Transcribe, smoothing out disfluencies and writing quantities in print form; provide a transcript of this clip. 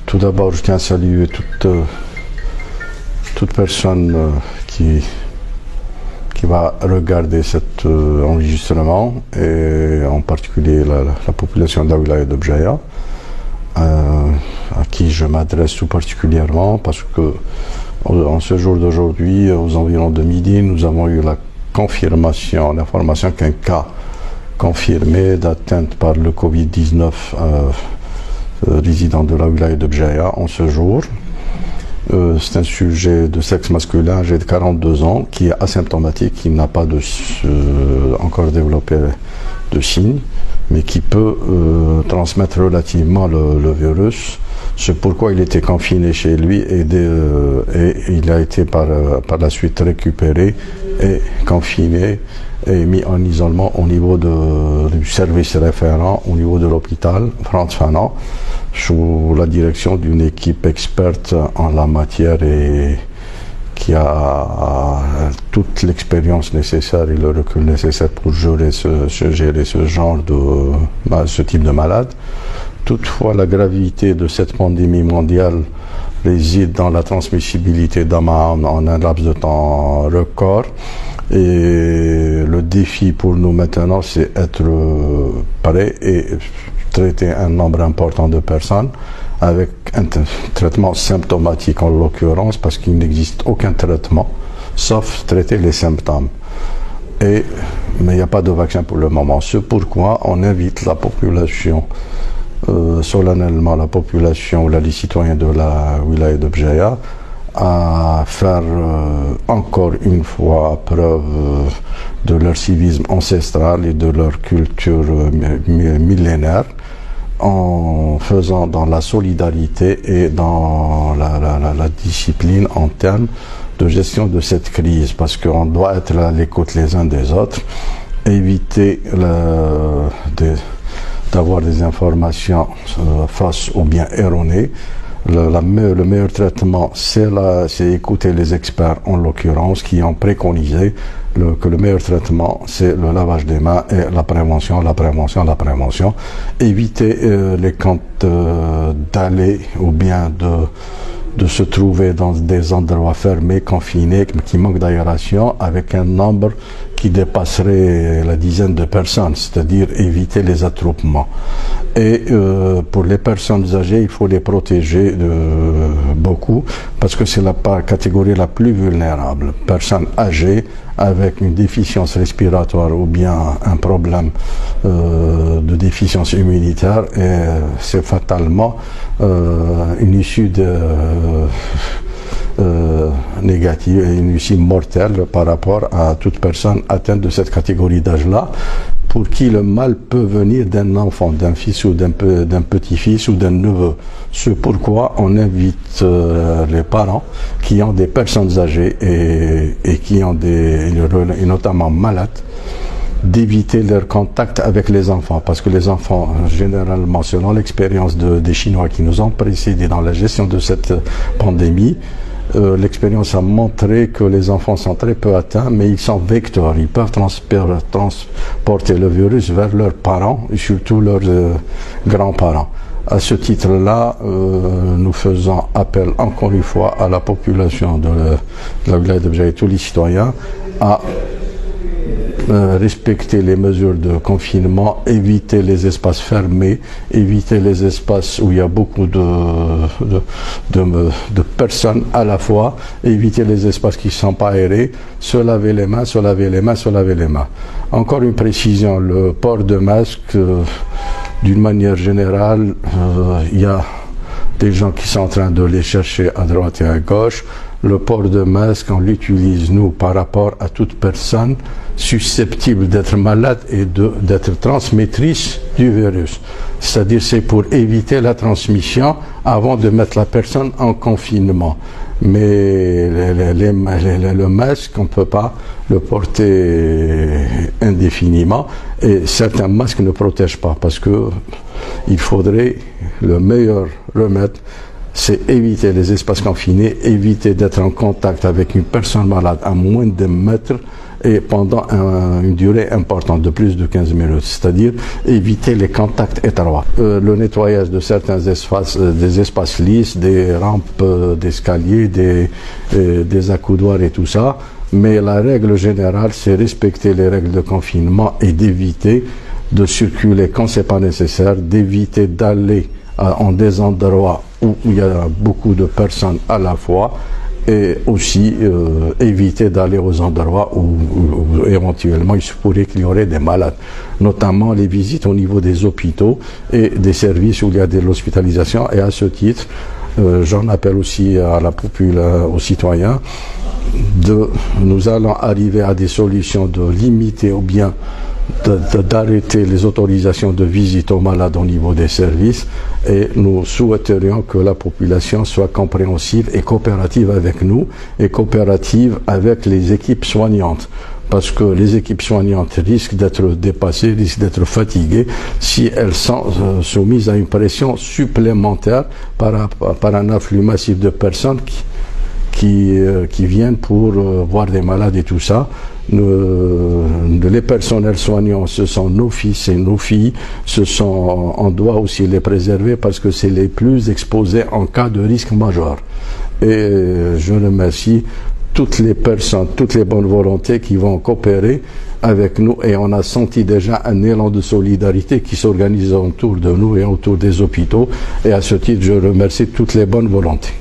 Tout d'abord, je tiens à saluer toute personne qui va regarder cet enregistrement, et en particulier la population de la wilaya de Bjaya, à qui je m'adresse tout particulièrement, parce que en ce jour d'aujourd'hui, aux environs de midi, nous avons eu l'information qu'un cas confirmé d'atteinte par le Covid-19 résident de la wilaya de Bjaya en ce jour. C'est un sujet de sexe masculin, âgé de 42 ans, qui est asymptomatique, qui n'a pas encore développé de signes, mais qui peut transmettre relativement le virus. C'est pourquoi il était confiné chez lui et il a été par la suite récupéré et confiné et mis en isolement au niveau du service référent, au niveau de l'hôpital Frantz Fanon, sous la direction d'une équipe experte en la matière et qui a toute l'expérience nécessaire et le recul nécessaire pour gérer ce type de malade. Toutefois, la gravité de cette pandémie mondiale réside dans la transmissibilité d'AMA en un laps de temps record. Et le défi pour nous maintenant, c'est être prêt et traiter un nombre important de personnes avec un traitement symptomatique en l'occurrence, parce qu'il n'existe aucun traitement sauf traiter les symptômes. Mais il n'y a pas de vaccin pour le moment. C'est pourquoi on invite la population, solennellement la population, les citoyens de la wilaya de Bjaya, à faire encore une fois preuve de leur civisme ancestral et de leur culture millénaire, en faisant dans la solidarité et dans la discipline en termes de gestion de cette crise, parce qu'on doit être à l'écoute les uns des autres, éviter d'avoir des informations fausses ou bien erronées. Le meilleur traitement, c'est écouter les experts, en l'occurrence, qui ont préconisé que le meilleur traitement, c'est le lavage des mains et la prévention. Éviter les comptes d'aller ou bien de se trouver dans des endroits fermés, confinés, qui manquent d'aération, avec un nombre qui dépasserait la dizaine de personnes, c'est-à-dire éviter les attroupements. Et pour les personnes âgées, il faut les protéger beaucoup, parce que c'est la catégorie la plus vulnérable. Personnes âgées avec une déficience respiratoire ou bien un problème de déficience immunitaire, et c'est fatalement une issue négative et une issue mortelle par rapport à toute personne atteinte de cette catégorie d'âge-là, pour qui le mal peut venir d'un enfant, d'un fils ou d'un petit-fils ou d'un neveu. C'est pourquoi on invite les parents qui ont des personnes âgées et qui ont et notamment malades, d'éviter leur contact avec les enfants, parce que les enfants, généralement, selon l'expérience des Chinois qui nous ont précédés dans la gestion de cette pandémie, l'expérience a montré que les enfants sont très peu atteints, mais ils sont vecteurs. Ils peuvent transporter le virus vers leurs parents et surtout leurs grands-parents. À ce titre-là, nous faisons appel encore une fois à la population de la wilaya de Bjaya et tous les citoyens à respecter les mesures de confinement, éviter les espaces fermés, éviter les espaces où il y a beaucoup de personnes à la fois, éviter les espaces qui ne sont pas aérés, se laver les mains. Encore une précision, le port de masque, d'une manière générale, il y a des gens qui sont en train de les chercher à droite et à gauche. Le port de masque, on l'utilise, nous, par rapport à toute personne susceptible d'être malade et d'être transmettrice du virus. C'est-à-dire, c'est pour éviter la transmission avant de mettre la personne en confinement. Mais le masque, on ne peut pas le porter indéfiniment, et certains masques ne protègent pas, parce que il faudrait le meilleur remède, c'est éviter les espaces confinés, éviter d'être en contact avec une personne malade à moins de mètres, et pendant une durée importante de plus de 15 minutes, c'est-à-dire éviter les contacts étroits. Le nettoyage de certains espaces, des espaces lisses, des rampes d'escalier, des accoudoirs et tout ça, mais la règle générale, c'est respecter les règles de confinement et d'éviter de circuler quand c'est pas nécessaire, d'éviter d'aller en des endroits où il y a beaucoup de personnes à la fois, et aussi éviter d'aller aux endroits où éventuellement il se pourrait qu'il y aurait des malades, notamment les visites au niveau des hôpitaux et des services où il y a de l'hospitalisation. Et à ce titre, j'en appelle aussi à la population, aux citoyens, nous allons arriver à des solutions de limiter ou bien d'arrêter les autorisations de visite aux malades au niveau des services, et nous souhaiterions que la population soit compréhensive et coopérative avec nous et coopérative avec les équipes soignantes, parce que les équipes soignantes risquent d'être dépassées, risquent d'être fatiguées si elles sont soumises à une pression supplémentaire par un afflux massif de personnes qui viennent pour voir des malades et tout ça. Les personnels soignants, ce sont nos fils et nos filles, on doit aussi les préserver parce que c'est les plus exposés en cas de risque majeur. Et je remercie toutes les personnes, toutes les bonnes volontés qui vont coopérer avec nous, et on a senti déjà un élan de solidarité qui s'organise autour de nous et autour des hôpitaux, et à ce titre je remercie toutes les bonnes volontés.